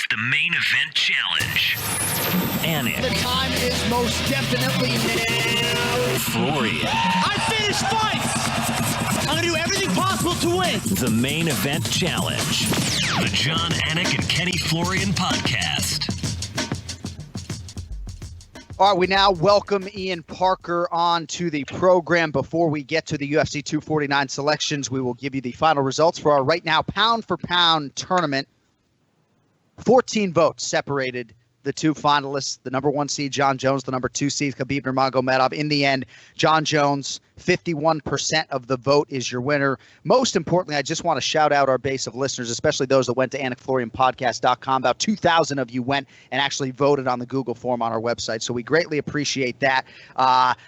It's the main event challenge. Anik. The time is most definitely now. Florian. I finish fights! I'm going to do everything possible to win. The main event challenge. The John Anik and Kenny Florian podcast. All right, we now welcome Ian Parker on to the program. Before we get to the UFC 249 selections, we will give you the final results for our right now pound-for-pound tournament. 14 votes separated the two finalists, the number 1 seed, John Jones, the number 2 seed, Khabib Nurmagomedov. In the end, John Jones, 51% of the vote is your winner. Most importantly, I just want to shout out our base of listeners, especially those that went to AnikFlorianPodcast.com. About 2,000 of you went and actually voted on the Google form on our website, so we greatly appreciate that.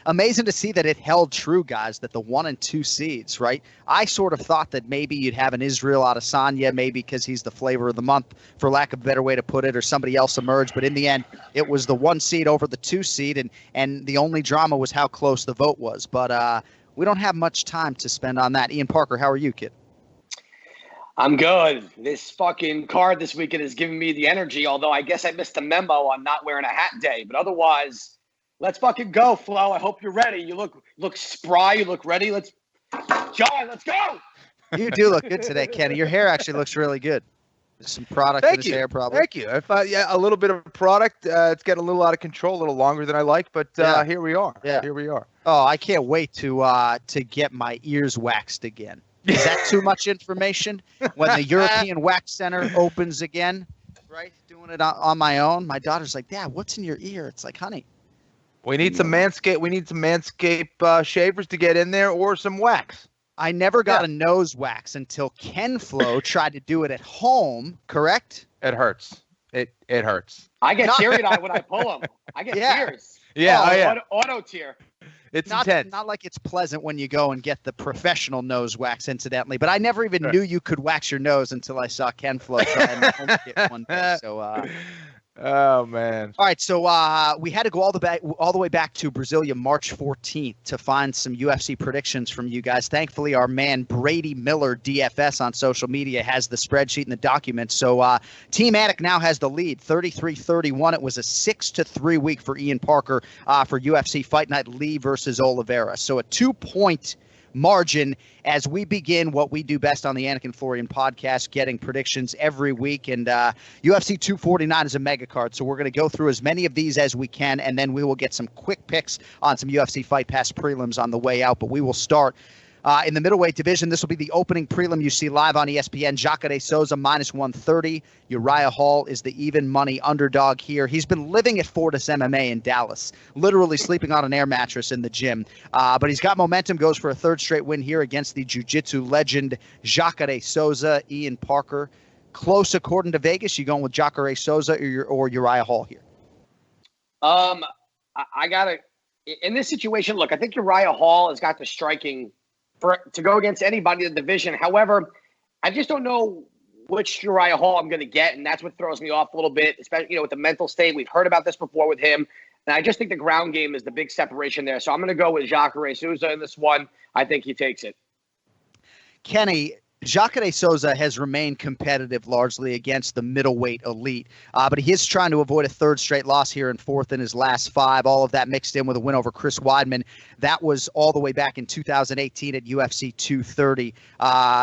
Amazing to see that it held true, guys, that the 1 and 2 seeds, right? I sort of thought that maybe you'd have an Israel Adesanya, maybe because he's the flavor of the month, for lack of a better way to put it, or somebody else emerged. But in the end, it was the 1 seed over the 2 seed, and the only drama was how close the vote was. But we don't have much time to spend on that. Ian Parker, how are you, kid? I'm good. This fucking card this weekend is giving me the energy, although I guess I missed the memo on not wearing a hat day. But otherwise, let's fucking go, Flo. I hope you're ready. You look spry. You look ready. John, let's go. You do look good today, Kenny. Your hair actually looks really good. There's some product in his hair, probably. Thank you. I thought, a little bit of product. It's getting a little out of control, a little longer than I like, but here we are. Yeah. Here we are. Oh, I can't wait to get my ears waxed again. Is that too much information? When the European Wax Center opens again, right? Doing it on my own. My daughter's like, Dad, what's in your ear? It's like, honey. We need some Manscaped. We need some Manscaped shavers to get in there, or some wax. I never got a nose wax until Kenflo tried to do it at home, correct? It hurts. It hurts. I get teary-eyed when I pull them. I get tears. Yeah. Auto tear. It's not intense. Not like it's pleasant when you go and get the professional nose wax, incidentally. But I never even knew you could wax your nose until I saw Kenflo try and get one day. So, oh man! All right, so we had to go all the way back to Brasilia, March 14th, to find some UFC predictions from you guys. Thankfully, our man Brady Miller, DFS on social media, has the spreadsheet and the documents. So Team Anik now has the lead, 33-31. It was a 6-3 week for Ian Parker for UFC Fight Night Lee versus Oliveira. So a 2-point margin as we begin what we do best on the Anik and Florian podcast, getting predictions every week. And UFC 249 is a mega card, so we're going to go through as many of these as we can, and then we will get some quick picks on some UFC Fight Pass prelims on the way out. But we will start in the middleweight division. This will be the opening prelim you see live on ESPN. Jacques Souza -130. Uriah Hall is the even money underdog here. He's been living at Fortis MMA in Dallas, literally sleeping on an air mattress in the gym. But he's got momentum, goes for a 3rd straight win here against the jiu-jitsu legend Jacques Souza. Ian Parker, close according to Vegas. You going with Jacques Souza or Uriah Hall here? I got to – in this situation, look, I think Uriah Hall has got the striking – to go against anybody in the division. However, I just don't know which Uriah Hall I'm going to get, and that's what throws me off a little bit, especially with the mental state. We've heard about this before with him, and I just think the ground game is the big separation there. So I'm going to go with Jacques Souza in this one. I think he takes it. Kenny, Jacques Souza has remained competitive largely against the middleweight elite, but he is trying to avoid a 3rd straight loss here and 4th in his last 5. All of that mixed in with a win over Chris Weidman. That was all the way back in 2018 at UFC 230.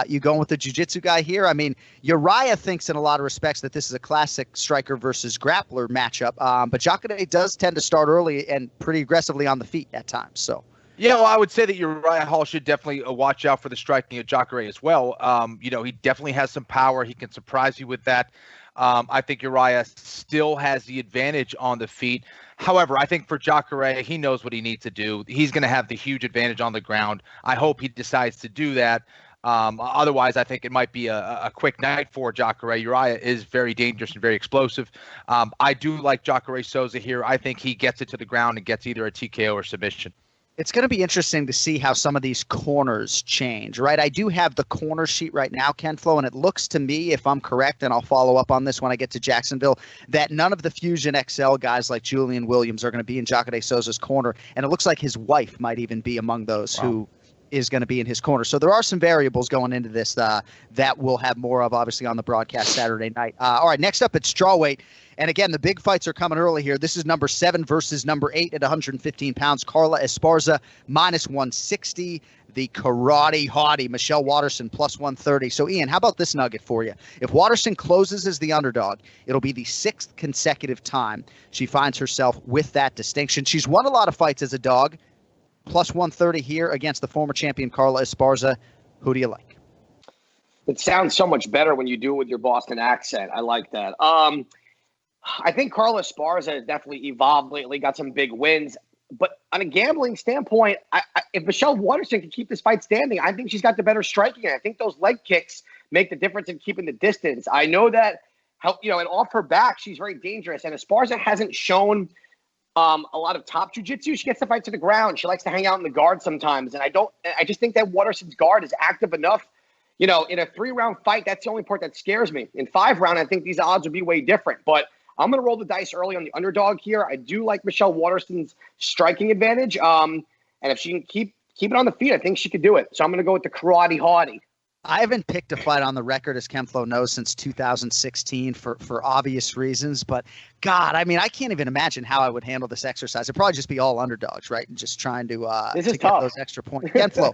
You going with the jiu-jitsu guy here? I mean, Uriah thinks in a lot of respects that this is a classic striker versus grappler matchup, but Jacques does tend to start early and pretty aggressively on the feet at times. So. Yeah, well, I would say that Uriah Hall should definitely watch out for the striking of Jacare as well. He definitely has some power. He can surprise you with that. I think Uriah still has the advantage on the feet. However, I think for Jacare, he knows what he needs to do. He's going to have the huge advantage on the ground. I hope he decides to do that. Otherwise, I think it might be a quick night for Jacare. Uriah is very dangerous and very explosive. I do like Jacare Souza here. I think he gets it to the ground and gets either a TKO or submission. It's going to be interesting to see how some of these corners change, right? I do have the corner sheet right now, Kenflo, and it looks to me, if I'm correct, and I'll follow up on this when I get to Jacksonville, that none of the Fusion XL guys like Julian Williams are going to be in Jacare Souza's corner, and it looks like his wife might even be among those who is going to be in his corner. So there are some variables going into this that we'll have more of, obviously, on the broadcast Saturday night. All right, next up at strawweight. And again, the big fights are coming early here. This is number 7 versus number 8 at 115 pounds. Carla Esparza, minus 160. The karate hottie, Michelle Waterson, plus 130. So, Ian, how about this nugget for you? If Waterson closes as the underdog, it'll be the 6th consecutive time she finds herself with that distinction. She's won a lot of fights as a dog. Plus 130 here against the former champion Carla Esparza. Who do you like? It sounds so much better when you do it with your Boston accent. I like that. I think Carla Esparza has definitely evolved lately, got some big wins. But on a gambling standpoint, if Michelle Waterson can keep this fight standing, I think she's got the better striking. I think those leg kicks make the difference in keeping the distance. I know that, and off her back, she's very dangerous. And Esparza hasn't shown a lot of top jiu-jitsu. She gets the fight to the ground. She likes to hang out in the guard sometimes. And I just think that Waterson's guard is active enough. In a 3-round fight, that's the only part that scares me. In 5-round, I think these odds would be way different. But I'm going to roll the dice early on the underdog here. I do like Michelle Waterson's striking advantage. And if she can keep it on the feet, I think she could do it. So I'm going to go with the karate hottie. I haven't picked a fight on the record, as Kenflo knows, since 2016 for obvious reasons. But, God, I mean, I can't even imagine how I would handle this exercise. It'd probably just be all underdogs, right? And just trying to get those extra points. Kenflo.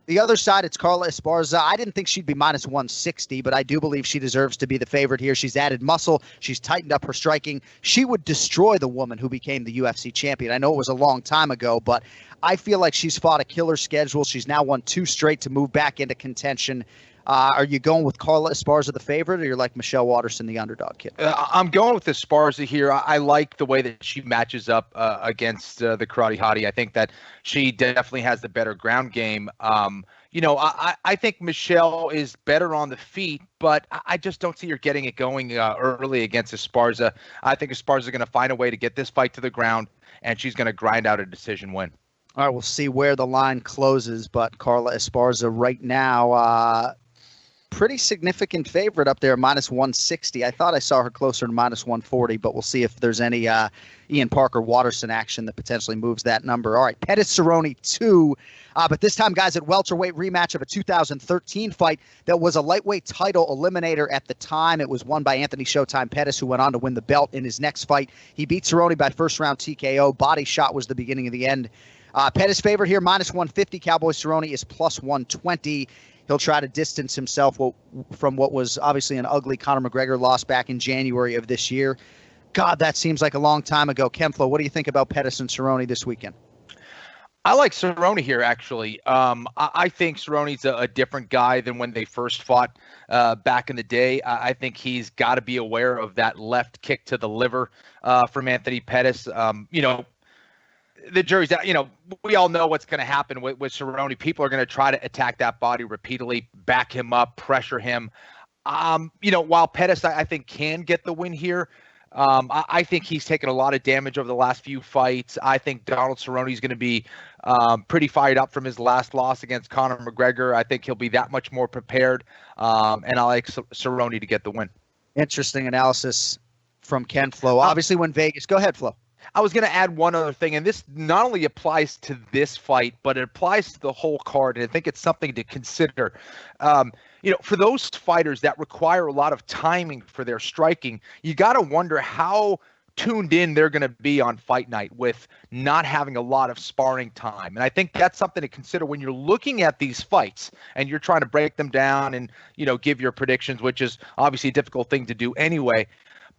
The other side, it's Carla Esparza. I didn't think she'd be minus 160, but I do believe she deserves to be the favorite here. She's added muscle. She's tightened up her striking. She would destroy the woman who became the UFC champion. I know it was a long time ago, but I feel like she's fought a killer schedule. She's now won 2 straight to move back into contention. Are you going with Carla Esparza, the favorite, or you're like Michelle Waterson, the underdog kid? I'm going with Esparza here. I like the way that she matches up against the karate hottie. I think that she definitely has the better ground game. I think Michelle is better on the feet, but I just don't see her getting it going early against Esparza. I think Esparza is going to find a way to get this fight to the ground, and she's going to grind out a decision win. All right, we'll see where the line closes, but Carla Esparza right now, pretty significant favorite up there, minus 160. I thought I saw her closer to minus 140, but we'll see if there's any Ian Parker Waterson action that potentially moves that number. All right, Pettis Cerrone 2, but this time, guys, at welterweight, rematch of a 2013 fight that was a lightweight title eliminator at the time. It was won by Anthony Showtime Pettis, who went on to win the belt in his next fight. He beat Cerrone by first-round TKO. Body shot was the beginning of the end. Pettis favorite here, minus 150. Cowboy Cerrone is plus 120. He'll try to distance himself from what was obviously an ugly Conor McGregor loss back in January of this year. God, that seems like a long time ago. Kenflo, what do you think about Pettis and Cerrone this weekend? I like Cerrone here, actually. I think Cerrone's a different guy than when they first fought back in the day. I think he's got to be aware of that left kick to the liver from Anthony Pettis. The jury's out. We all know what's going to happen with Cerrone. People are going to try to attack that body repeatedly, back him up, pressure him. While Pettis, I think, can get the win here, I think he's taken a lot of damage over the last few fights. I think Donald Cerrone is going to be pretty fired up from his last loss against Conor McGregor. I think he'll be that much more prepared, and I like Cerrone to get the win. Interesting analysis from Kenflo. Obviously, when Vegas – go ahead, Flo. I was going to add one other thing, and this not only applies to this fight, but it applies to the whole card, and I think it's something to consider. For those fighters that require a lot of timing for their striking, you got to wonder how tuned in they're going to be on fight night with not having a lot of sparring time. And I think that's something to consider when you're looking at these fights and you're trying to break them down and, give your predictions, which is obviously a difficult thing to do anyway.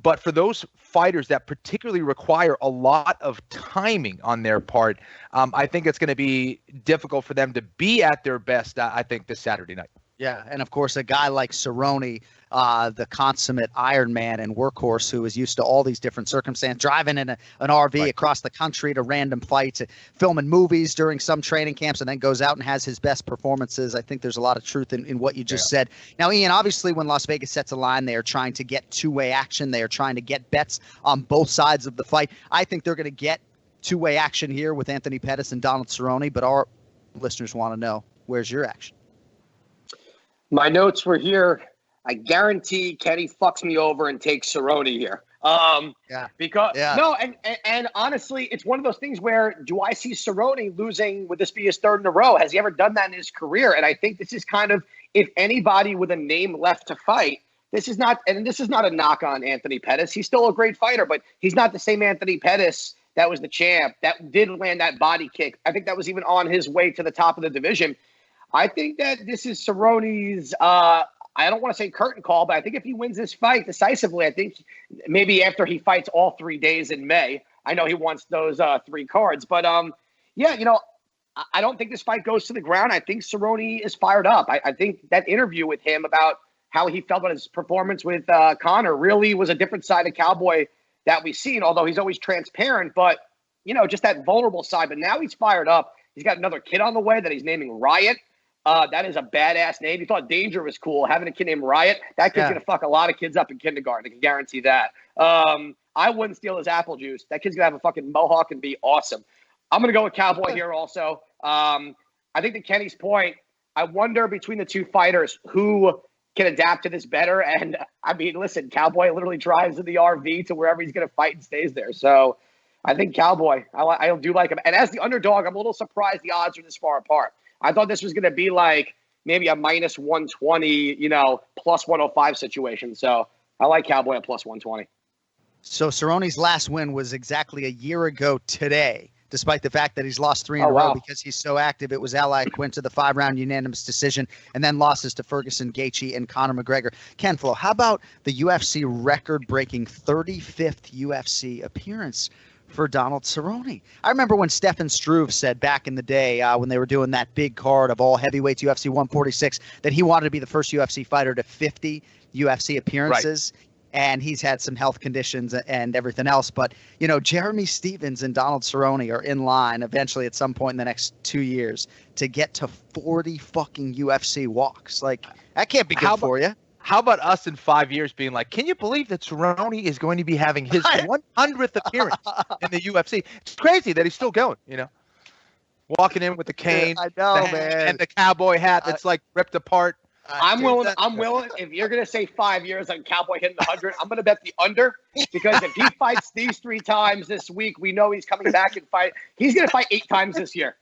But for those fighters that particularly require a lot of timing on their part, I think it's going to be difficult for them to be at their best, I think, this Saturday night. Yeah, and of course, a guy like Cerrone, the consummate Ironman and workhorse who is used to all these different circumstances, driving in an RV across the country to random fights, filming movies during some training camps, and then goes out and has his best performances. I think there's a lot of truth in what you just said. Now, Ian, obviously when Las Vegas sets a line, they are trying to get two-way action. They are trying to get bets on both sides of the fight. I think they're going to get two-way action here with Anthony Pettis and Donald Cerrone, but our listeners want to know, where's your action? My notes were here. I guarantee Kenny fucks me over and takes Cerrone here. No, and honestly, it's one of those things where do I see Cerrone losing? Would this be his third in a row? Has he ever done that in his career? And I think this is kind of, if anybody with a name left to fight, this is not a knock on Anthony Pettis. He's still a great fighter, but he's not the same Anthony Pettis that was the champ, that did land that body kick. I think that was even on his way to the top of the division. I think that this is Cerrone's, I don't want to say curtain call, but I think if he wins this fight decisively, I think maybe after he fights all 3 days in May. I know he wants those 3 cards, but yeah, I don't think this fight goes to the ground. I think Cerrone is fired up. I think that interview with him about how he felt about his performance with Conor really was a different side of Cowboy that we've seen, although he's always transparent, but, just that vulnerable side. But now he's fired up. He's got another kid on the way that he's naming Riot. That is a badass name. He thought Danger was cool. Having a kid named Riot, that kid's going to fuck a lot of kids up in kindergarten. I can guarantee that. I wouldn't steal his apple juice. That kid's going to have a fucking mohawk and be awesome. I'm going to go with Cowboy here also. I think to Kenny's point, I wonder between the two fighters who can adapt to this better. And I mean, listen, Cowboy literally drives in the RV to wherever he's going to fight and stays there. So I think Cowboy, I do like him. And as the underdog, I'm a little surprised the odds are this far apart. I thought this was going to be like maybe a minus 120, plus 105 situation. So I like Cowboy at plus 120. So Cerrone's last win was exactly a year ago today, despite the fact that he's lost 3 in a row because he's so active. It was Ally Quint to the 5-round unanimous decision, and then losses to Ferguson, Gaethje, and Conor McGregor. Kenflo, how about the UFC record-breaking 35th UFC appearance for Donald Cerrone? I remember when Stefan Struve said back in the day when they were doing that big card of all heavyweights, UFC 146, that he wanted to be the first UFC fighter to 50 UFC appearances. Right. And he's had some health conditions and everything else. But, Jeremy Stephens and Donald Cerrone are in line eventually at some point in the next 2 years to get to 40 fucking UFC walks. Like, that can't be good for you. How about us in 5 years being like, can you believe that Cerrone is going to be having his 100th appearance in the UFC? It's crazy that he's still going, Walking in with the cane, I know, man. And the cowboy hat that's like ripped apart. I'm willing. If you're going to say 5 years on Cowboy hitting the 100, I'm going to bet the under, because if he fights these 3 times this week, we know he's coming back and fight. He's going to fight 8 times this year.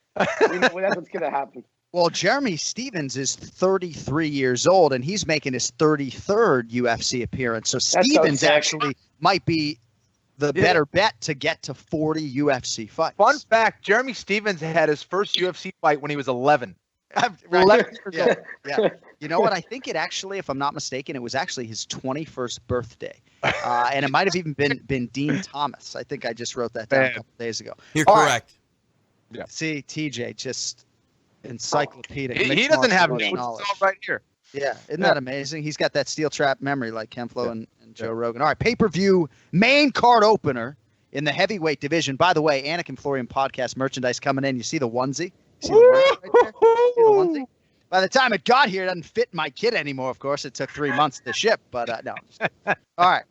We know that's what's going to happen. Well, Jeremy Stephens is 33 years old, and he's making his 33rd UFC appearance. So Stephens actually might be the better bet to get to 40 UFC fights. Fun fact, Jeremy Stephens had his first UFC fight when he was 11. Right. 11 years old. Yeah. You know what? I think it actually, if I'm not mistaken, it was actually his 21st birthday. And it might have even been Dean Thomas. I think I just wrote that down a couple days ago. You're correct. Right. Yeah. See, TJ, just encyclopedic. He doesn't have knowledge. It's all right here. Yeah. Isn't that amazing? He's got that steel trap memory like Kenflo and Joe Rogan. All right. Pay-per-view main card opener in the heavyweight division. By the way, Anik Florian podcast merchandise coming in. You see the onesie? See the right there? See the onesie? By the time it got here, it doesn't fit my kid anymore, of course. It took 3 months to ship, but no. All right.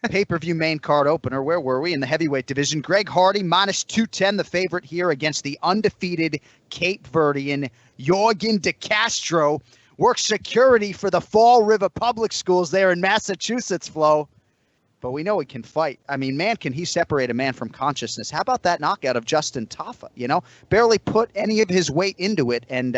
Pay-per-view main card opener. Where were we? In the heavyweight division. Greg Hardy, minus 210, the favorite here against the undefeated Cape Verdean Jorgen De Castro. Works security for the Fall River Public Schools there in Massachusetts, Flo. But we know he can fight. I mean, man, can he separate a man from consciousness? How about that knockout of Justin Taffa? Barely put any of his weight into it and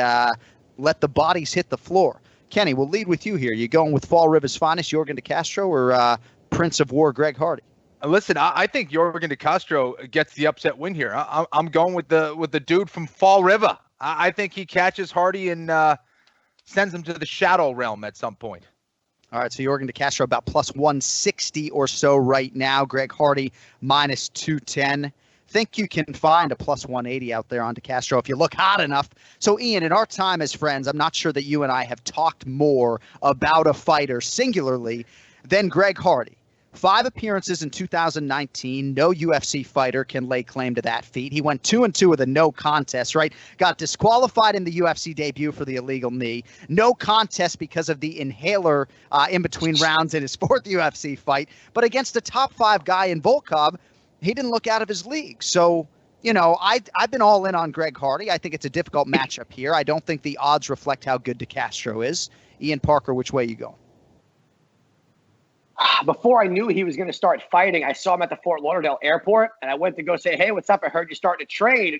let the bodies hit the floor. Kenny, we'll lead with you here. You going with Fall River's finest, Jorgen De Castro, or Prince of War, Greg Hardy? Listen, I think Jorgen De Castro gets the upset win here. I'm going with the dude from Fall River. I think he catches Hardy and sends him to the shadow realm at some point. All right, so Jorgen De Castro about plus 160 or so right now. Greg Hardy minus 210. Think you can find a plus 180 out there on De Castro if you look hot enough. So, Ian, in our time as friends, I'm not sure that you and I have talked more about a fighter singularly than Greg Hardy. 5 appearances in 2019. No UFC fighter can lay claim to that feat. He went 2-2 with a no contest, right? Got disqualified in the UFC debut for the illegal knee. No contest because of the inhaler in between rounds in his 4th UFC fight. But against a top 5 guy in Volkov, he didn't look out of his league. So, I've been all in on Greg Hardy. I think it's a difficult matchup here. I don't think the odds reflect how good De Castro is. Ian Parker, which way you go? before I knew he was going to start fighting, I saw him at the Fort Lauderdale airport, and I went to go say, "Hey, what's up? I heard you're starting to train."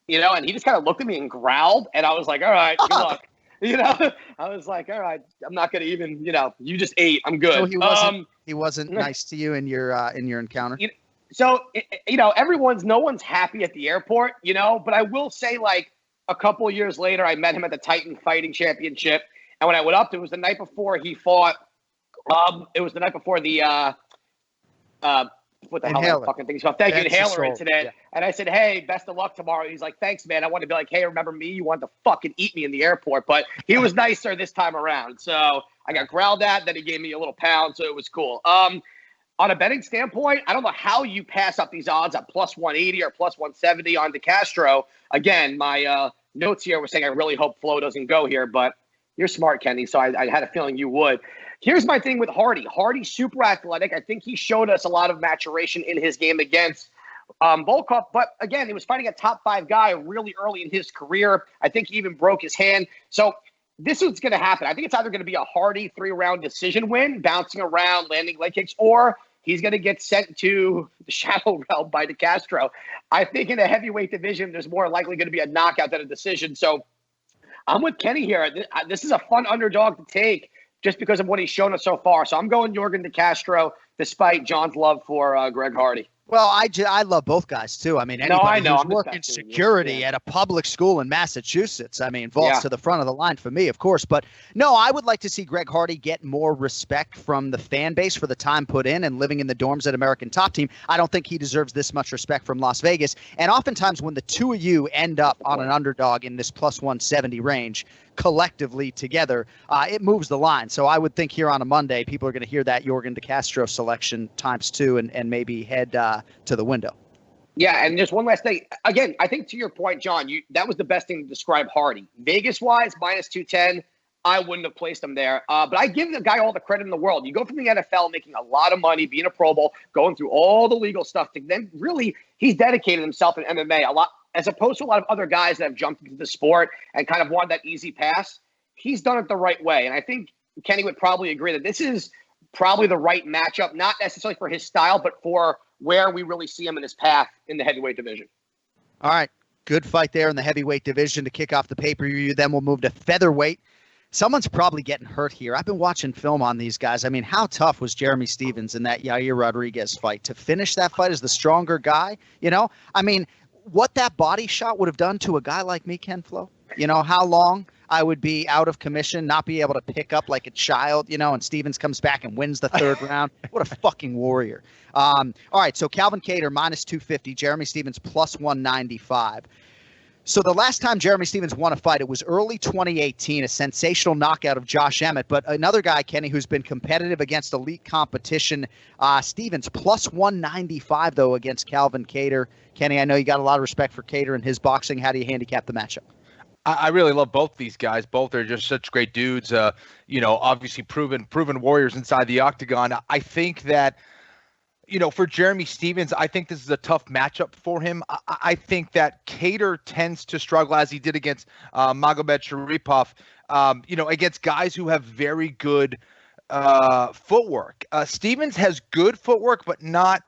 And he just kind of looked at me and growled, and I was like, "All right, good luck." I was like, "All right, I'm not going to even, you just ate. I'm good." So he wasn't nice to you in your encounter. So no one's happy at the airport, but I will say, like, a couple of years later, I met him at the Titan Fighting Championship, and when I went up, it was the night before he fought. It was the night before the what the hell that fucking thing's called? Thank you, Inhaler incident. Yeah. And I said, "Hey, best of luck tomorrow." He's like, "Thanks, man." I want to be like, "Hey, remember me? You wanted to fucking eat me in the airport." But he was nicer this time around. So I got growled at. Then he gave me a little pound, so it was cool. On a betting standpoint, I don't know how you pass up these odds at plus 180 or plus 170 on De Castro. Again, my notes here were saying I really hope Flo doesn't go here, but you're smart, Kenny, so I had a feeling you would. Here's my thing with Hardy. Hardy's super athletic. I think he showed us a lot of maturation in his game against Volkov. But again, he was fighting a top 5 guy really early in his career. I think he even broke his hand. So this is what's going to happen. I think it's either going to be a Hardy 3-round decision win, bouncing around, landing leg kicks, or he's going to get sent to the shadow realm by De Castro. I think in the heavyweight division, there's more likely going to be a knockout than a decision. So I'm with Kenny here. This is a fun underdog to take just because of what he's shown us so far. So I'm going Jorgen De Castro, despite John's love for Greg Hardy. Well, I love both guys, too. I mean, anybody who's working security at a public school in Massachusetts, vaults to the front of the line for me, of course. But, no, I would like to see Greg Hardy get more respect from the fan base for the time put in and living in the dorms at American Top Team. I don't think he deserves this much respect from Las Vegas. And oftentimes when the two of you end up on an underdog in this plus 170 range, collectively together, it moves the line. So I would think here on a Monday, people are going to hear that Jorgen De Castro selection times 2 and maybe head to the window. Yeah, and just one last thing. Again, I think to your point, John, that was the best thing to describe Hardy. Vegas-wise, minus 210, I wouldn't have placed him there. But I give the guy all the credit in the world. You go from the NFL making a lot of money, being a Pro Bowl, going through all the legal stuff, to then really he's dedicated himself in MMA a lot, as opposed to a lot of other guys that have jumped into the sport and kind of wanted that easy pass. He's done it the right way. And I think Kenny would probably agree that this is probably the right matchup, not necessarily for his style, but for where we really see him in his path in the heavyweight division. All right. Good fight there in the heavyweight division to kick off the pay-per-view. Then we'll move to featherweight. Someone's probably getting hurt here. I've been watching film on these guys. I mean, how tough was Jeremy Stephens in that Yair Rodriguez fight? To finish that fight as the stronger guy, I mean, what that body shot would have done to a guy like me, Kenflo, how long I would be out of commission, not be able to pick up like a child, and Stephens comes back and wins the 3rd round. What a fucking warrior. All right, so Calvin Kattar minus 250, Jeremy Stephens plus 195. So the last time Jeremy Stephens won a fight, it was early 2018, a sensational knockout of Josh Emmett. But another guy, Kenny, who's been competitive against elite competition, Stephens plus 195, though, against Calvin Kattar. Kenny, I know you got a lot of respect for Kattar and his boxing. How do you handicap the matchup? I really love both these guys. Both are just such great dudes. Obviously proven warriors inside the octagon. I think that, for Jeremy Stephens, I think this is a tough matchup for him. I think that Kattar tends to struggle, as he did against Magomed Sharipov, against guys who have very good footwork. Stephens has good footwork, but not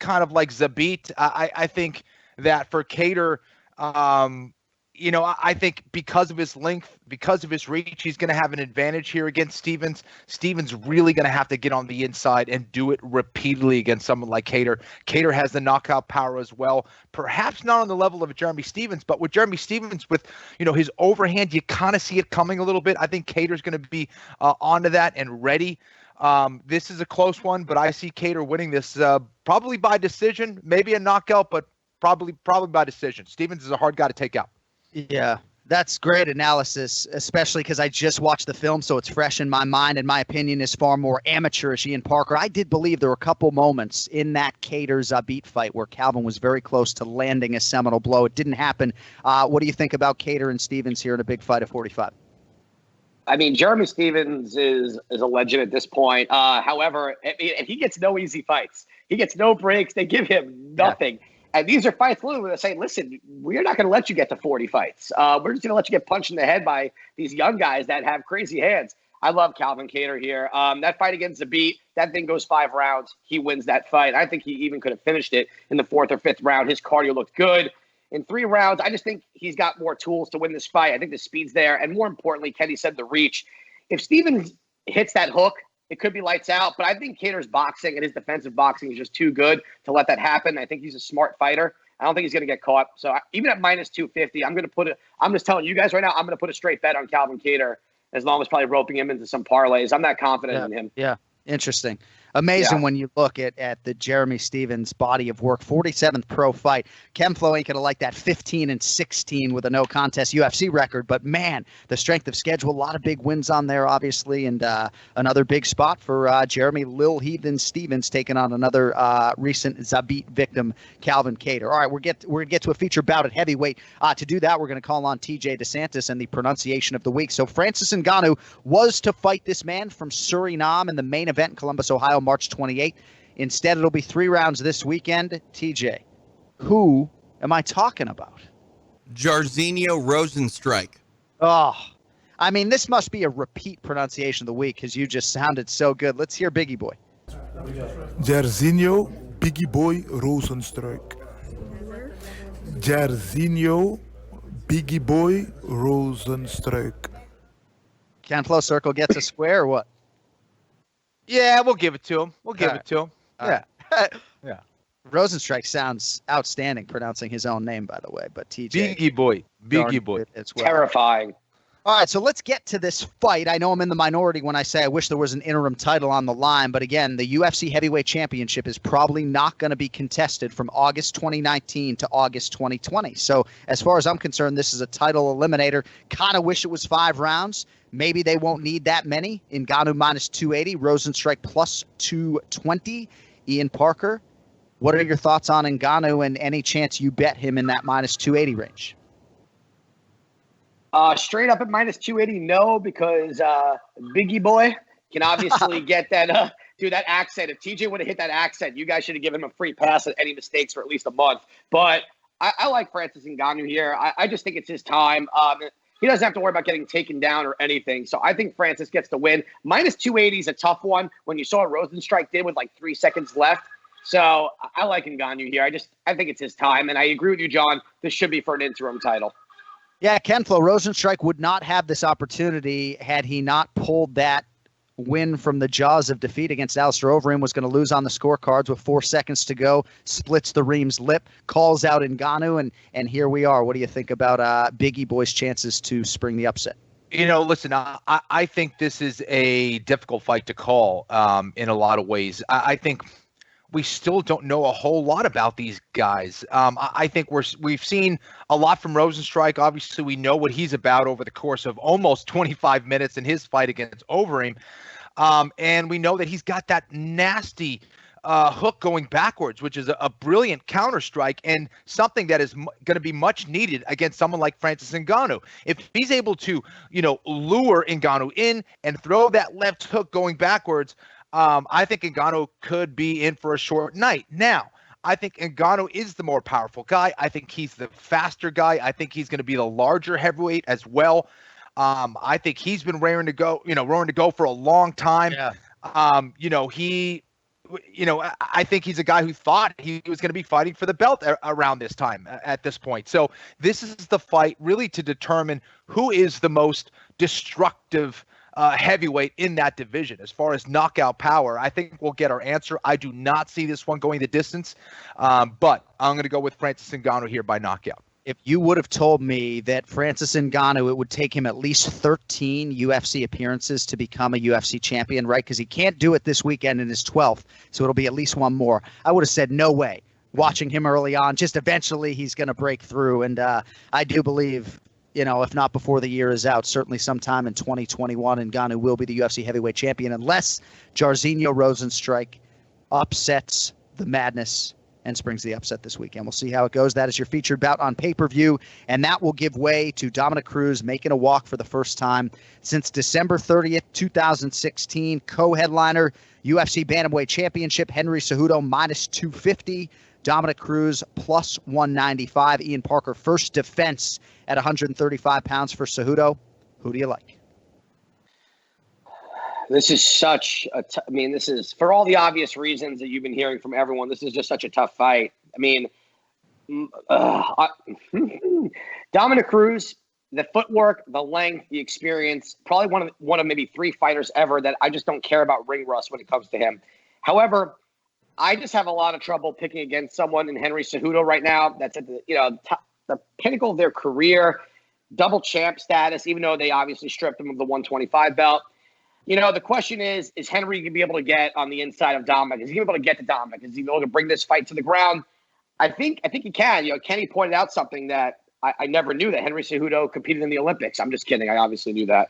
kind of like Zabit. I think that for Kattar, I think because of his length, because of his reach, he's going to have an advantage here against Stephens. Stephens really going to have to get on the inside and do it repeatedly against someone like Kattar. Kattar has the knockout power as well. Perhaps not on the level of Jeremy Stephens, but with Jeremy Stephens, with his overhand, you kind of see it coming a little bit. I think Kattar's going to be onto that and ready. This is a close one, but I see Kattar winning this probably by decision, maybe a knockout, but probably by decision. Stephens is a hard guy to take out. Yeah, that's great analysis, especially because I just watched the film, so it's fresh in my mind, and my opinion is far more amateurish. Ian Parker, I did believe there were a couple moments in that Kattar-Zabit fight where Calvin was very close to landing a seminal blow. It didn't happen. What do you think about Kattar and Stephens here in a big fight at 45? I mean, Jeremy Stephens is a legend at this point. However, he gets no easy fights. He gets no breaks. They give him nothing. Yeah. And these are fights literally where they say, listen, we're not going to let you get to 40 fights. We're just going to let you get punched in the head by these young guys that have crazy hands. I love Calvin Kattar here. That fight against Zabit, that thing goes 5 rounds. He wins that fight. I think he even could have finished it in the 4th or 5th round. His cardio looked good. In 3 rounds, I just think he's got more tools to win this fight. I think the speed's there. And more importantly, Kenny said the reach. If Stevens hits that hook, it could be lights out. But I think Kattar's boxing and his defensive boxing is just too good to let that happen. I think he's a smart fighter. I don't think he's going to get caught. So even at minus 250, I'm just telling you guys right now, I'm going to put a straight bet on Calvin Kattar, as long as probably roping him into some parlays. I'm not confident in him. Yeah. Interesting. Amazing when you look at the Jeremy Stevens body of work. 47th pro fight. Kenflo ain't going to like that 15-16 with a no contest UFC record. But, man, the strength of schedule, a lot of big wins on there, obviously. And another big spot for Jeremy Lil Heathen Stevens taking on another recent Zabit victim, Calvin Kattar. All right, we're going to get to a feature bout at heavyweight. To do that, we're going to call on TJ DeSantis and the pronunciation of the week. So Francis Ngannou was to fight this man from Suriname in the main event in Columbus, Ohio, March 28th. Instead, it'll be 3 rounds this weekend. TJ, who am I talking about? Jairzinho Rozenstruik. Oh, I mean, this must be a repeat pronunciation of the week because you just sounded so good. Let's hear Biggie Boy. Jairzinho Biggie Boy Rozenstruik. Jairzinho Biggie Boy Rozenstruik. Kenflo Circle gets a square or what? Yeah, we'll give it to him. Yeah. Yeah. Rozenstruik sounds outstanding pronouncing his own name, by the way. But TJ. Biggie boy. As well. Terrifying. All right, so let's get to this fight. I know I'm in the minority when I say I wish there was an interim title on the line. But again, the UFC Heavyweight Championship is probably not going to be contested from August 2019 to August 2020. So as far as I'm concerned, this is a title eliminator. Kind of wish it was 5 rounds. Maybe they won't need that many. Ngannou minus 280, Rozenstruik plus 220. Ian Parker, what are your thoughts on Ngannou and any chance you bet him in that minus 280 range? Straight up at minus 280, no, because Biggie Boy can obviously get that that accent. If TJ would have hit that accent, you guys should have given him a free pass at any mistakes for at least a month. But I like Francis Ngannou here. I just think it's his time. He doesn't have to worry about getting taken down or anything. So I think Francis gets the win. Minus 280 is a tough one when you saw what Rozenstruik did with like 3 seconds left. So I like Ngannou here. I think it's his time. And I agree with you, John. This should be for an interim title. Yeah, Kenflo, Rozenstruik would not have this opportunity had he not pulled that win from the jaws of defeat against Alistair Overeem. Was going to lose on the scorecards with 4 seconds to go, splits the Reem's lip, calls out Ngannou, and here we are. What do you think about Biggie Boy's chances to spring the upset? Listen, I think this is a difficult fight to call in a lot of ways. I think we still don't know a whole lot about these guys. I think we've seen a lot from Rozenstruik. Obviously, we know what he's about over the course of almost 25 minutes in his fight against Overeem. And we know that he's got that nasty hook going backwards, which is a brilliant counter strike and something that is going to be much needed against someone like Francis Ngannou. If he's able to, lure Ngannou in and throw that left hook going backwards, I think Ngannou could be in for a short night. Now, I think Ngannou is the more powerful guy. I think he's the faster guy. I think he's going to be the larger heavyweight as well. I think he's been raring to go for a long time. Yeah. I think he's a guy who thought he was going to be fighting for the belt around this time at this point. So this is the fight really to determine who is the most destructive heavyweight in that division. As far as knockout power, I think we'll get our answer. I do not see this one going the distance, but I'm going to go with Francis Ngannou here by knockout. If you would have told me that Francis Ngannou, it would take him at least 13 UFC appearances to become a UFC champion, right? Because he can't do it this weekend in his 12th, so it'll be at least one more. I would have said no way. Watching him early on, just eventually he's going to break through, and I do believe, if not before the year is out, certainly sometime in 2021, Ngannou will be the UFC heavyweight champion unless Jairzinho Rozenstruik upsets the madness and springs the upset this weekend. We'll see how it goes. That is your featured bout on pay-per-view, and that will give way to Dominic Cruz making a walk for the first time since December 30th, 2016. Co-headliner, UFC Bantamweight Championship, Henry Cejudo minus 250. Dominic Cruz plus 195. Ian Parker, first defense at 135 pounds for Cejudo. Who do you like? This is such a I mean, this is, for all the obvious reasons that you've been hearing from everyone, this is just such a tough fight. I mean, Dominic Cruz, the footwork, the length, the experience, probably one of maybe 3 fighters ever that I just don't care about ring rust when it comes to him. However, I just have a lot of trouble picking against someone in Henry Cejudo right now that's at the the pinnacle of their career, double champ status, even though they obviously stripped him of the 125 belt. The question is Henry going to be able to get on the inside of Dominic? Is he able to get to Dominic? Is he able to bring this fight to the ground? I think he can. Kenny pointed out something that I never knew, that Henry Cejudo competed in the Olympics. I'm just kidding. I obviously knew that.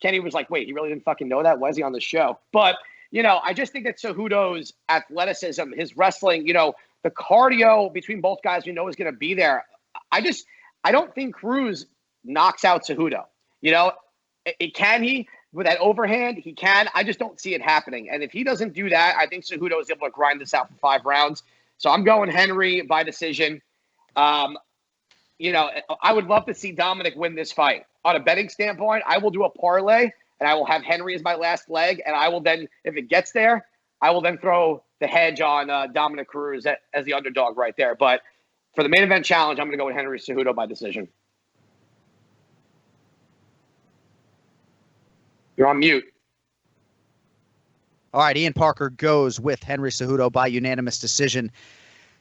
Kenny was like, wait, he really didn't fucking know that? Why is he on the show? But, I just think that Cejudo's athleticism, his wrestling, the cardio between both guys, is going to be there. I don't think Cruz knocks out Cejudo. Can he? With that overhand, he can. I just don't see it happening. And if he doesn't do that, I think Cejudo is able to grind this out for 5 rounds. So I'm going Henry by decision. I would love to see Dominic win this fight. On a betting standpoint, I will do a parlay, and I will have Henry as my last leg. And I will then, if it gets there, I will then throw the hedge on Dominic Cruz as the underdog right there. But for the main event challenge, I'm going to go with Henry Cejudo by decision. You're on mute. All right, Ian Parker goes with Henry Cejudo by unanimous decision.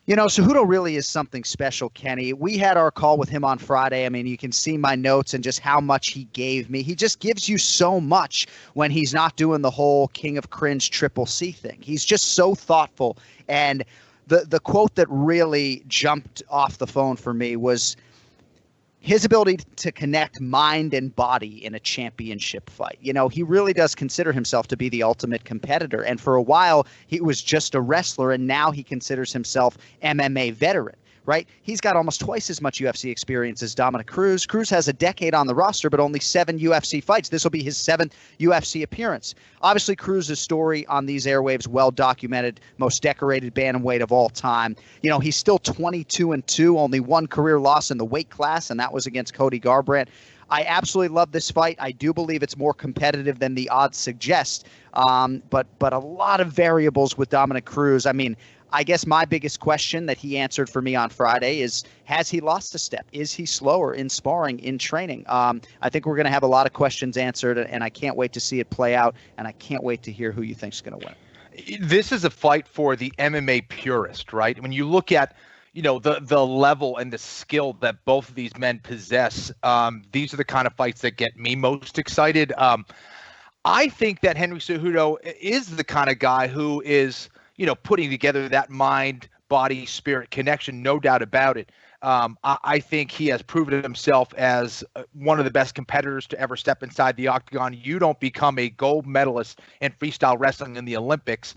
Cejudo really is something special, Kenny. We had our call with him on Friday. I mean, you can see my notes and just how much he gave me. He just gives you so much when he's not doing the whole King of Cringe Triple C thing. He's just so thoughtful. And the quote that really jumped off the phone for me was his ability to connect mind and body in a championship fight. He really does consider himself to be the ultimate competitor. And for a while, he was just a wrestler, and now he considers himself MMA veteran, right? He's got almost twice as much UFC experience as Dominic Cruz. Cruz has a decade on the roster, but only 7 UFC fights. This will be his 7th UFC appearance. Obviously, Cruz's story on these airwaves, well documented, most decorated bantamweight of all time. He's still 22-2, only 1 career loss in the weight class, and that was against Cody Garbrandt. I absolutely love this fight. I do believe it's more competitive than the odds suggest, but a lot of variables with Dominic Cruz. I mean, I guess my biggest question that he answered for me on Friday is, has he lost a step? Is he slower in sparring, in training? I think we're going to have a lot of questions answered, and I can't wait to see it play out, and I can't wait to hear who you think is going to win. This is a fight for the MMA purist, right? When you look at the level and the skill that both of these men possess, these are the kind of fights that get me most excited. I think that Henry Cejudo is the kind of guy who is putting together that mind, body, spirit connection, no doubt about it. I think he has proven himself as one of the best competitors to ever step inside the octagon. You don't become a gold medalist in freestyle wrestling in the Olympics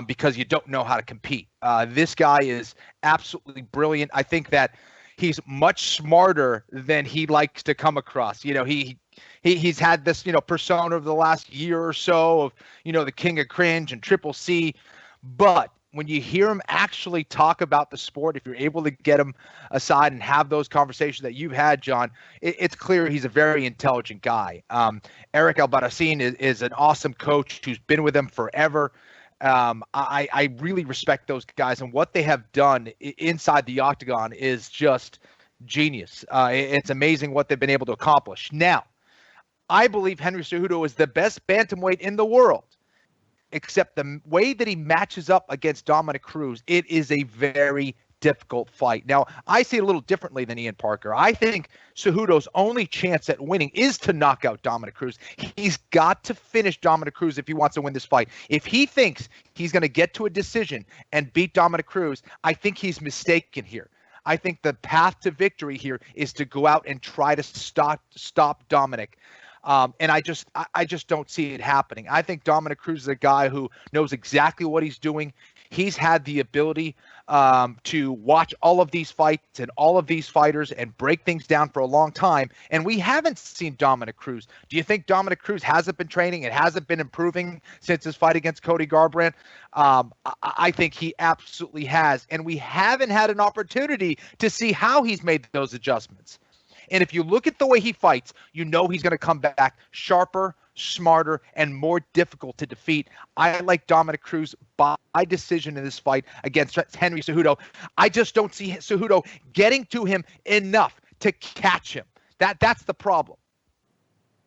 because you don't know how to compete. This guy is absolutely brilliant. I think that he's much smarter than he likes to come across. He's had this, persona of the last year or so of, the King of Cringe and Triple C. But when you hear him actually talk about the sport, if you're able to get him aside and have those conversations that you've had, John, it's clear he's a very intelligent guy. Eric Albarracin is an awesome coach who's been with him forever. I really respect those guys, and what they have done inside the octagon is just genius. It's amazing what they've been able to accomplish. Now, I believe Henry Cejudo is the best bantamweight in the world. Except the way that he matches up against Dominic Cruz, it is a very difficult fight. Now, I see it a little differently than Ian Parker. I think Cejudo's only chance at winning is to knock out Dominic Cruz. He's got to finish Dominic Cruz if he wants to win this fight. If he thinks he's going to get to a decision and beat Dominic Cruz, I think he's mistaken here. I think the path to victory here is to go out and try to stop Dominic. And I just don't see it happening. I think Dominic Cruz is a guy who knows exactly what he's doing. He's had the ability to watch all of these fights and all of these fighters and break things down for a long time. And we haven't seen Dominic Cruz. Do you think Dominic Cruz hasn't been training and hasn't been improving since his fight against Cody Garbrandt? I think he absolutely has. And we haven't had an opportunity to see how he's made those adjustments. And if you look at the way he fights, he's going to come back sharper, smarter, and more difficult to defeat. I like Dominic Cruz by decision in this fight against Henry Cejudo. I just don't see Cejudo getting to him enough to catch him. That's the problem.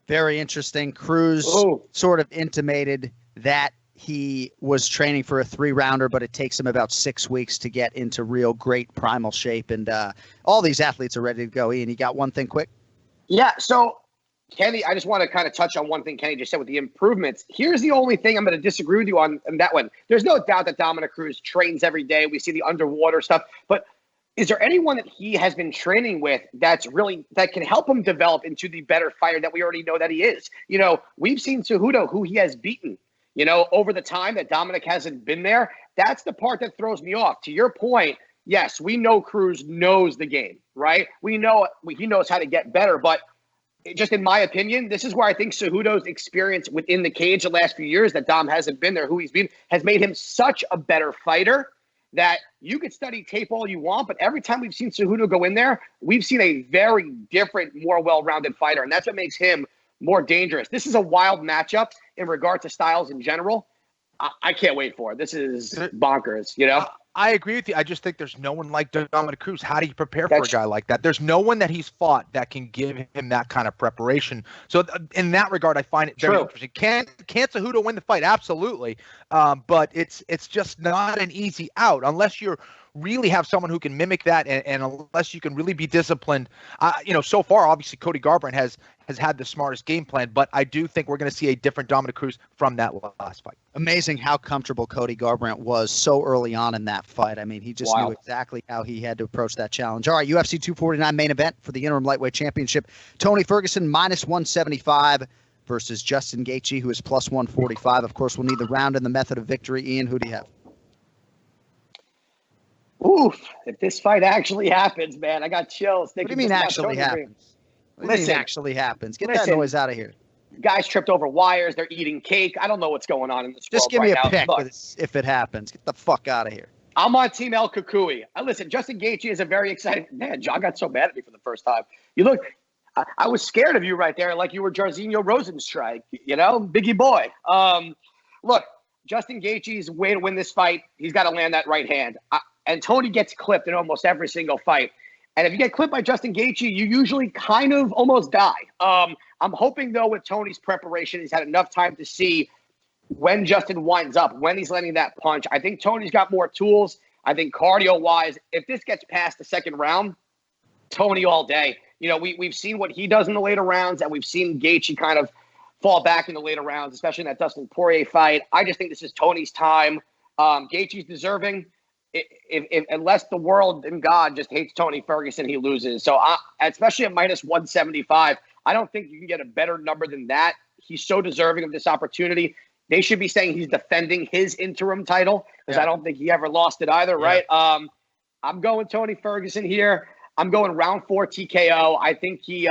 Very interesting. Cruz sort of intimated that he was training for a 3-rounder, but it takes him about 6 weeks to get into real great primal shape. And all these athletes are ready to go. Ian, you got one thing quick? Yeah, so Kenny, I just want to kind of touch on one thing Kenny just said with the improvements. Here's the only thing I'm going to disagree with you on that one. There's no doubt that Dominic Cruz trains every day. We see the underwater stuff. But is there anyone that he has been training with that can help him develop into the better fighter that we already know that he is? You know, we've seen Cejudo, who he has beaten, you know, over the time that Dominic hasn't been there. That's the part that throws me off. To your point, yes, we know Cruz knows the game, right? We know he knows how to get better, but just in my opinion, this is where I think Cejudo's experience within the cage the last few years that Dom hasn't been there, who he's been, has made him such a better fighter that you could study tape all you want, but every time we've seen Cejudo go in there, we've seen a very different, more well-rounded fighter, and that's what makes him more dangerous. This is a wild matchup in regard to styles in general. I can't wait for it. This is bonkers, you know? I agree with you. I just think there's no one like Dominic Cruz. How do you prepare for a guy like that? There's no one that he's fought that can give him that kind of preparation. So in that regard, I find it very interesting. Can Cejudo win the fight? Absolutely. But it's just not an easy out unless you really have someone who can mimic that, and unless you can really be disciplined. So far, obviously, Cody Garbrandt has had the smartest game plan, but I do think we're going to see a different Dominic Cruz from that last fight. Amazing how comfortable Cody Garbrandt was so early on in that fight. I mean, he just knew exactly how he had to approach that challenge. All right, UFC 249 main event for the interim lightweight championship. Tony Ferguson -175 versus Justin Gaethje, who is +145. Of course, we'll need the round and the method of victory. Ian, who do you have? Oof, if this fight actually happens, man, I got chills. What do you mean actually happens? What do you mean actually happens? Get that noise out of here. Guys tripped over wires. They're eating cake. I don't know what's going on in this world. Just give me right a pick now. if it happens. Get the fuck out of here. I'm on Team El Kukui. Listen, Justin Gaethje is a very exciting man. John got so mad at me for the first time. You look, I was scared of you right there, like you were Jairzinho Rosenstrike, you know, biggie boy. Look, Justin Gaethje's way to win this fight. He's got to land that right hand. And Tony gets clipped in almost every single fight. And if you get clipped by Justin Gaethje, you usually kind of almost die. I'm hoping, though, with Tony's preparation, he's had enough time to see when Justin winds up, when he's landing that punch. I think Tony's got more tools. I think cardio-wise, if this gets past the second round, Tony all day. You know, we've seen what he does in the later rounds, and we've seen Gaethje kind of fall back in the later rounds, especially in that Dustin Poirier fight. I just think this is Tony's time. Gaethje's deserving. If unless the world and God just hates Tony Ferguson, he loses. So especially at -175, I don't think you can get a better number than that. He's so deserving of this opportunity. They should be saying he's defending his interim title because I don't think he ever lost it either, right? I'm going Tony Ferguson here. I'm going round 4 TKO. I think he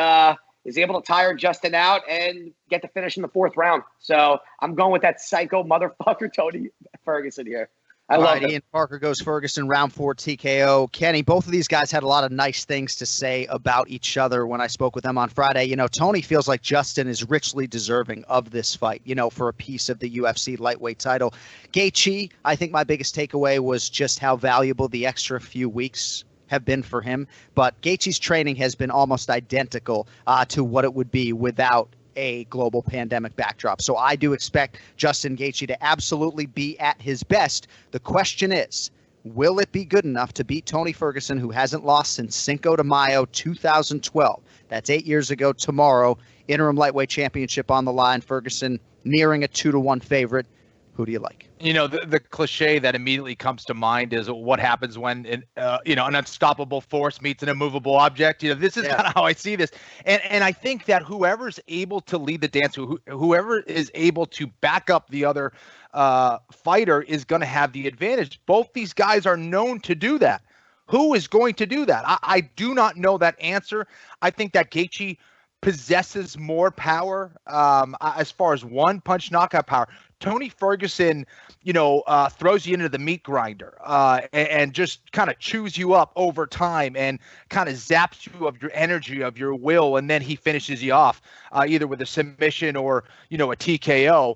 is able to tire Justin out and get the finish in the 4th round. So I'm going with that psycho motherfucker Tony Ferguson here. I love it. Ian Parker goes Ferguson, round 4 TKO. Kenny, both of these guys had a lot of nice things to say about each other when I spoke with them on Friday. You know, Tony feels like Justin is richly deserving of this fight, you know, for a piece of the UFC lightweight title. Gaethje, I think my biggest takeaway was just how valuable the extra few weeks have been for him. But Gaethje's training has been almost identical to what it would be without a global pandemic backdrop. So I do expect Justin Gaethje to absolutely be at his best. The question is, will it be good enough to beat Tony Ferguson, who hasn't lost since Cinco de Mayo 2012? That's 8 years ago tomorrow. Interim lightweight championship on the line. Ferguson nearing a 2-1 favorite. Who do you like? You know, the cliche that immediately comes to mind is what happens when, an unstoppable force meets an immovable object. You know, this is kind of how I see this. And I think that whoever's able to lead the dance, whoever is able to back up the other fighter is going to have the advantage. Both these guys are known to do that. Who is going to do that? I do not know that answer. I think that Gaethje possesses more power as far as one-punch knockout power. Tony Ferguson, throws you into the meat grinder and just kind of chews you up over time and kind of zaps you of your energy, of your will, and then he finishes you off either with a submission or, a TKO.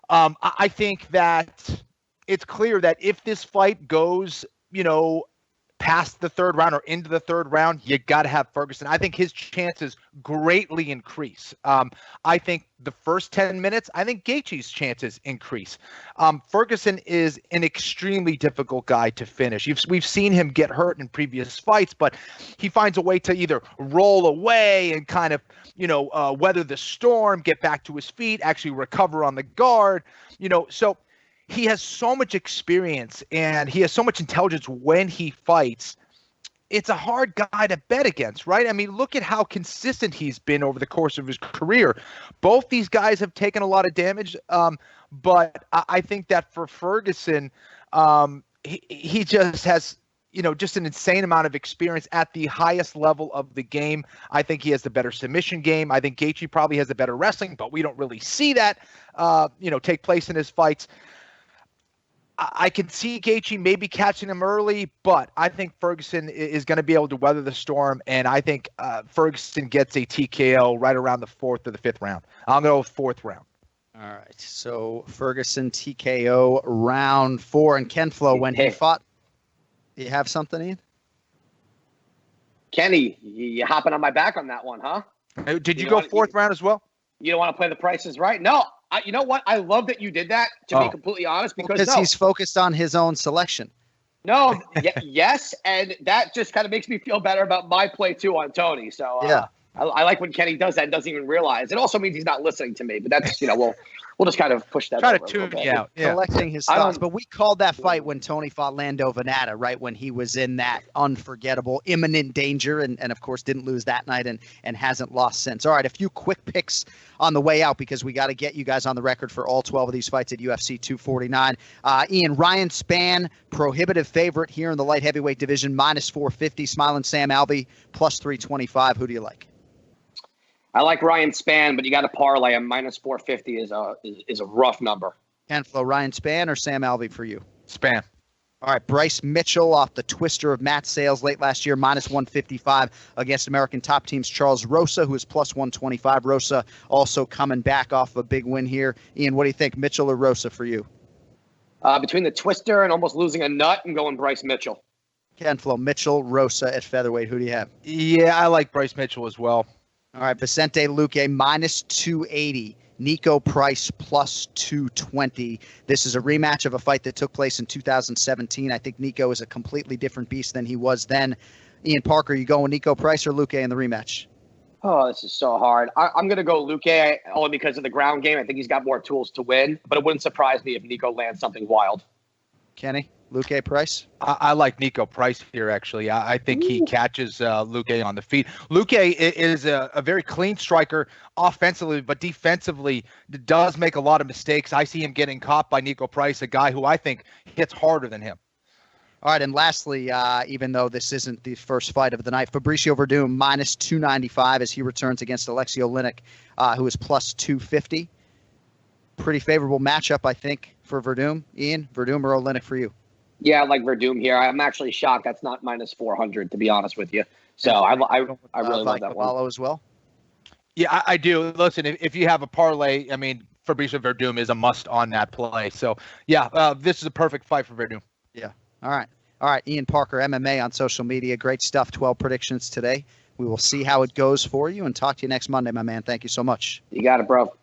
I think that it's clear that if this fight goes, past the third round or into the third round, you got to have Ferguson. I think his chances greatly increase. I think the first 10 minutes, I think Gaethje's chances increase. Ferguson is an extremely difficult guy to finish. We've seen him get hurt in previous fights, but he finds a way to either roll away and kind of, weather the storm, get back to his feet, actually recover on the guard, so he has so much experience and he has so much intelligence when he fights. It's a hard guy to bet against, right? I mean, look at how consistent he's been over the course of his career. Both these guys have taken a lot of damage, but I think that for Ferguson, he just has, just an insane amount of experience at the highest level of the game. I think he has the better submission game. I think Gaethje probably has the better wrestling, but we don't really see that, take place in his fights. I can see Gaethje maybe catching him early, but I think Ferguson is going to be able to weather the storm, and I think Ferguson gets a TKO right around the 4th or the 5th round. I'll go with 4th round. All right, so Ferguson TKO round 4, and Kenflo, when he fought, do you have something, Ian? Kenny, you hopping on my back on that one, huh? Did you go 4th round as well? You don't want to play the prices right? No. You know what? I love that you did that, to be completely honest, because he's focused on his own selection. No, yes, and that just kind of makes me feel better about my play, too, on Tony. So, I like when Kenny does that and doesn't even realize. It also means he's not listening to me, but that's, we'll just kind of push that. Try to tune you out. Yeah. Collecting his thoughts. But we called that fight when Tony fought Lando Venata, right? When he was in that unforgettable, imminent danger, and of course didn't lose that night and hasn't lost since. All right, a few quick picks on the way out because we got to get you guys on the record for all 12 of these fights at UFC 249. Ian, Ryan Spann, prohibitive favorite here in the light heavyweight division, minus 450. Smiling Sam Alvey, plus 325. Who do you like? I like Ryan Spann, but you got to parlay him. Minus 450 is a rough number. Kenflo, Ryan Spann or Sam Alvey for you? Spann. All right, Bryce Mitchell off the twister of Matt Sales late last year, minus 155 against American top teams Charles Rosa, who is plus 125. Rosa also coming back off a big win here. Ian, what do you think, Mitchell or Rosa for you? Between the twister and almost losing a nut, I'm going Bryce Mitchell. Kenflo, Mitchell, Rosa at featherweight. Who do you have? Yeah, I like Bryce Mitchell as well. All right, Vicente Luque, minus 280. Nico Price, plus 220. This is a rematch of a fight that took place in 2017. I think Nico is a completely different beast than he was then. Ian Parker, you going Nico Price or Luque in the rematch? Oh, this is so hard. I'm going to go Luque only because of the ground game. I think he's got more tools to win, but it wouldn't surprise me if Nico lands something wild. Kenny, Luque Price? I like Nico Price here, actually. I think he catches Luque on the feet. Luque is a very clean striker offensively, but defensively does make a lot of mistakes. I see him getting caught by Nico Price, a guy who I think hits harder than him. All right, and lastly, even though this isn't the first fight of the night, Fabricio Verdum, minus 295 as he returns against Alexei Oleinik, who is plus 250. Pretty favorable matchup, I think, for Verdum. Ian, Verdum or Oleinik for you? Yeah, I like Verdum here. I'm actually shocked that's not minus 400, to be honest with you. So I really love that one. As well? Yeah, I do. Listen, if you have a parlay, I mean, Fabricio Verdum is a must on that play. So, yeah, this is a perfect fight for Verdum. Yeah. All right. Ian Parker, MMA on social media. Great stuff. 12 predictions today. We will see how it goes for you and talk to you next Monday, my man. Thank you so much. You got it, bro.